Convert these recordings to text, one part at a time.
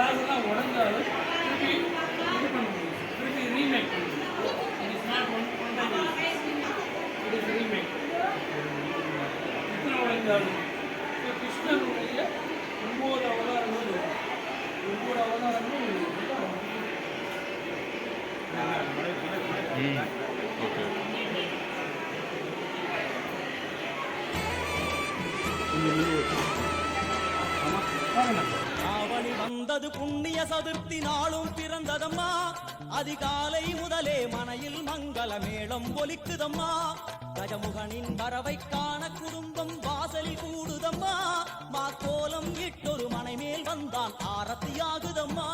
Class எல்லாம் உடஞ்சாலும் திருப்பி இது பண்ண முடியும், திருப்பி ரீமேக் பண்ண முடியும். It is not one time it is remake. எத்தனை உடைந்தாலும் கிருஷ்ணனுடைய 9 அவதாரங்கள் வரும். 9 அவதாரங்களும் ஆவணி வந்தது புண்ணிய சதுர்த்தி நாளும் பிறந்ததம்மா. அதிகாலை முதலே மனையில் மங்கள மேளம் ஒலிக்குதம்மா. கஜமுகனின் வரவை காண குடும்பம் வாசலில் கூடுதம்மா. மாக்கோலம் இட்டொரு மனை மேல் வந்தான் ஆரத்தியாகுதம்மா.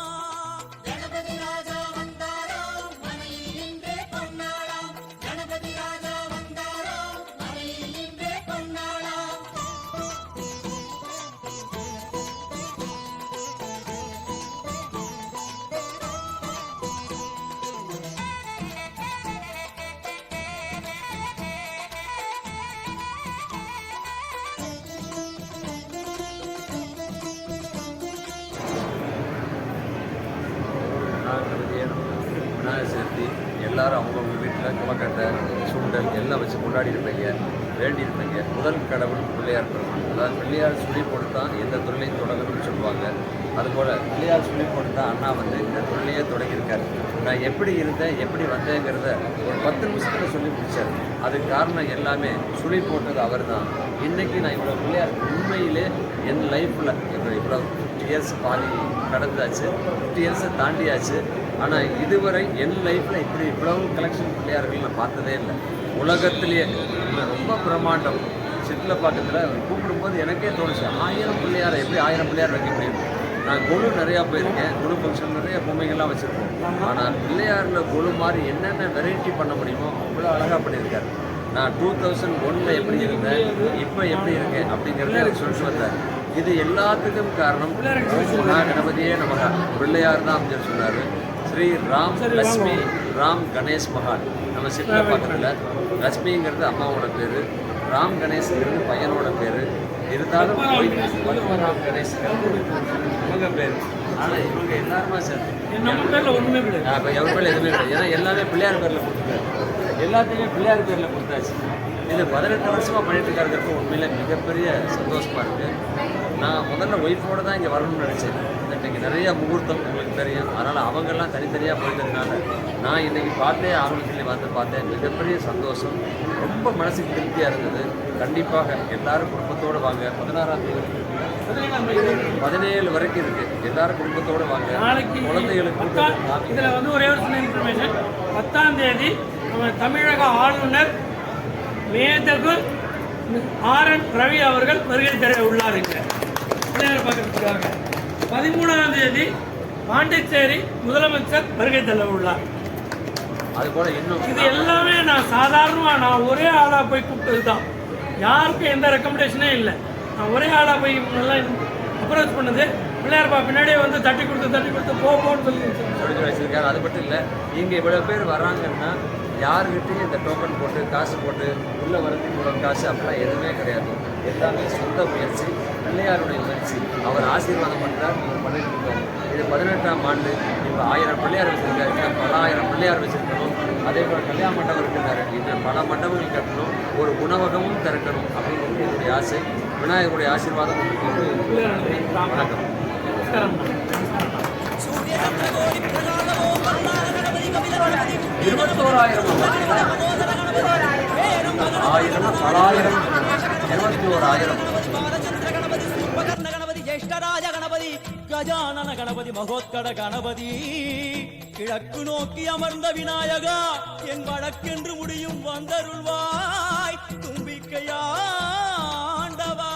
கணபதி ராஜா வந்தாராம் மனையில் இன்றே பொன்னாளாம். கணபதி ராஜா வந்தாராம் மனையில் இன்றே பொன்னாளாம். விநாயகர் சதுர்த்தி எல்லாரும் அவங்கவுங்க வீட்டில் குளக்கட்டை சுண்டல் எல்லாம் வச்சு கொண்டாடிருப்பீங்க, வேண்டியிருப்பீங்க. முதல் கடவுள் பிள்ளையார் பெருமான். அதாவது பிள்ளையார் சுழி போட்டு தான் எந்த தொழிலையும் தொடங்கணும்னு சொல்லுவாங்க. அதுபோல் பிள்ளையார் சுழி போட்டு தான் அண்ணா வந்து இந்த தொழிலையே தொடங்கியிருக்காரு. நான் எப்படி இருந்தேன், எப்படி வந்தேங்கிறத ஒரு 10 நிமிஷத்தில் சொல்லி முடித்தார். அதுக்கு காரணம் எல்லாமே சுழி போட்டது அவர் தான். இன்றைக்கி நான் இவ்வளோ பிள்ளையார் உண்மையிலே என் லைஃப்பில் இவ்வளோ 50 இயர்ஸ் பாதி கடந்தாச்சு, 50 இயர்ஸை தாண்டியாச்சு. ஆனால் இதுவரை என் லைஃப்பில் இப்படி இவ்வளவு கலெக்ஷன் பிள்ளையார்கள் நான் பார்த்ததே இல்லை. உலகத்திலேயே ரொம்ப பிரம்மாண்டம். சிட்லப்பாக்கத்தில் கூப்பிடும்போது எனக்கே தோணுச்சு, 1000 பிள்ளையாரை எப்படி 1000 பிள்ளையார் வைக்க முடியும். நான் கொலு நிறையா போயிருக்கேன், கொலு ஃபங்க்ஷன் நிறைய பொம்மைகள்லாம் வச்சுருக்கோம். ஆனால் பிள்ளையாரில் கொலு மாதிரி என்னென்ன வெரைட்டி பண்ண முடியுமோ அவ்வளோ அழகாக பண்ணியிருக்காரு. நான் 2001 எப்படி இருந்தேன், இப்போ எப்படி இருக்கேன் அப்படிங்கிறத எனக்கு சொல்லிட்டு வந்தார். இது எல்லாத்துக்கும் காரணம் கணபதியே நமக பிள்ளையார் தான் அப்படின்னு சொன்னார். ஸ்ரீ ராம் லட்சுமி ராம் கணேஷ் மகால். நம்ம சிட்லப்பாக்கத்தில் லட்சுமிங்கிறது அம்மாவோட பேர், ராம் கணேஷ்ங்கிறது பையனோட பேர். இருந்தாலும் பத்மராம் கணேஷ்ங்கிறது இவங்க பேர். ஆனால் இவங்க எல்லாருமே சேர்த்து எவர் பேர் எதுவுமே கிடையாது. ஏன்னா எல்லாமே பிள்ளையார் பேரில் கொடுத்துருக்காரு, எல்லாத்தையுமே பிள்ளையார் பேரில் கொடுத்தாச்சு. இது 18 வருஷமாக பண்ணிட்டு இருக்கிறதுக்கு உண்மையில மிகப்பெரிய சந்தோஷமாக இருக்குது. நான் முதல்ல ஒய்ஃபோடு தான் இங்கே வரணும்னு நினச்சேன். இன்றைக்கி நிறையா முகூர்த்தம் உங்களுக்கு தெரியும், அதனால் அவங்கெல்லாம் தனித்தனியாக போயிட்டதுனால நான் இன்றைக்கி பார்த்தே ஆவணத்தில் வந்து பார்த்தேன். மிகப்பெரிய சந்தோஷம், ரொம்ப மனசுக்கு திருப்தியாக இருந்தது. கண்டிப்பாக எல்லாரும் குடும்பத்தோடு வாங்க. 16ஆம் தேதி 17 வரைக்கும் இருக்குது. எல்லாரும் குடும்பத்தோடு வாங்க. நாளைக்கு குழந்தைகளுக்கு இதில் வந்து ஒரே ஒரு சின்ன இன்ஃபர்மேஷன். 10ஆம் தேதி நம்ம தமிழக ஆளுநர் மேதகு ஆர்.என். ரவி அவர்கள் வருகை தர உள்ளாருங்க பிள்ளையார் பார்க்கறதுக்காக. 13ஆம் தேதி பாண்டிச்சேரி முதலமைச்சர் வருகை தர உள்ளார். அதுபோல் இன்னும் இது எல்லாமே நான் சாதாரணமாக நான் ஒரே ஆளாக போய் கூப்பிட்டது தான். யாருக்கும் எந்த ரெக்கமெண்டேஷனே இல்லை. நான் ஒரே ஆளாக போய் நல்லா அப்ரோச் பண்ணது. பிள்ளையார் பின்னாடியே வந்து தட்டி கொடுத்து போன்னு சொல்லி வச்சுருக்காரு. அது மட்டும் இல்லை, இங்கே இவ்வளோ பேர் வராங்கன்னா யாருக்கிட்டையும் இந்த டோக்கன் போட்டு காசு போட்டு உள்ளே வரதுக்கு இவ்வளோ காசு அப்படிலாம் எதுவுமே கிடையாது. எல்லாமே சொந்த முயற்சி, பிள்ளையாருடைய முயற்சி. அவர் ஆசீர்வாதம் பண்ணுறார், நீங்கள் பண்ணிட்டு இருக்காரு. இது 18ஆம் ஆண்டு. இப்போ 1000 பிள்ளையார் வச்சுருக்காரு, இன்னும் பல 1000 பிள்ளையார் வச்சுருக்கணும். அதே போல் கல்யாண மண்டபம் இருக்கிறாரு, இன்னும் பல மண்டபங்கள் கட்டணும், ஒரு உணவகமும் திறக்கணும் அப்படிங்கிறது என்னுடைய ஆசை. விநாயகருடைய ஆசீர்வாதம். வணக்கம். 21,000 கணபதி ஜேஷ்டராஜ கணபதி கஜானன கணபதி மகோத்கட கணபதி. கிழக்கு நோக்கி அமர்ந்த விநாயகா என் வழக்கென்று முடியும் வந்தருள்வாய் தும்பிக்கையாண்டவா.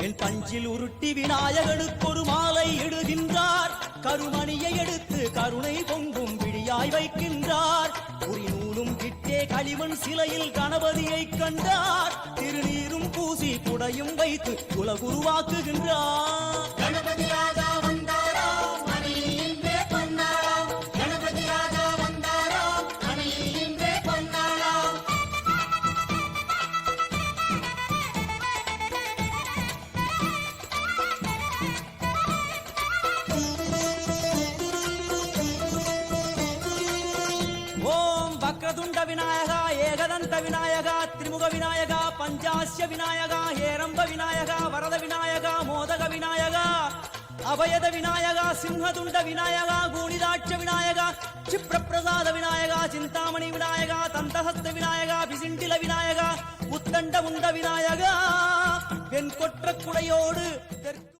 என் பஞ்சில் உருட்டி விநாயகனுக்கு ஒரு மாலை இடுகின்றார். கருமணியை எடுத்து கருணை பொங்கும் விடியாய் வைக்கின்றார். உரி நூலும் கிட்டே களிமண் சிலையில் கணபதியை கண்டார். திருநீரும் பூசி குடையும் வைத்து உலகுருவாக்குகின்றார். கணபதி ராஜா வந்தாராம் மணியில் இன்றே பொன்னாளாம். கணபதி ராஜா வந்தாராம் மணியில் இன்றே பொன்னாளாம். ತ್ರಿಕಂಠ ವಿನಾಯಕ ತ್ರಿಮುಖ ವಿನಾಯಕ ಪಂಚಾಸ್ಯ ವಿನಾಯಕ ಹೇರಂಬ ವಿನಾಯಕ ವರದ ವಿನಾಯಕ ಮೋದಕ ವಿನಾಯಕ ಅಭಯದ ವಿನಾಯಕ ಸಿಂಹದುಂಡ ವಿನಾಯಕ ಗೂಣಿದಾಕ್ಷ ವಿನಾಯಕ ಕ್ಷಿಪ್ರಪ್ರಸಾದ ವಿನಾಯಕ ಚಿಂತಾಮಣಿ ವಿನಾಯಕ ತಂತಹಸ್ತ ವಿನಾಯಕ ಬಿಸಿಂಟಿಲ ವಿನಾಯಕ ಉತ್ತಂಡ ಮುಂಡ ವಿನಾಯಕ வெண்கொற்ற குடையோடு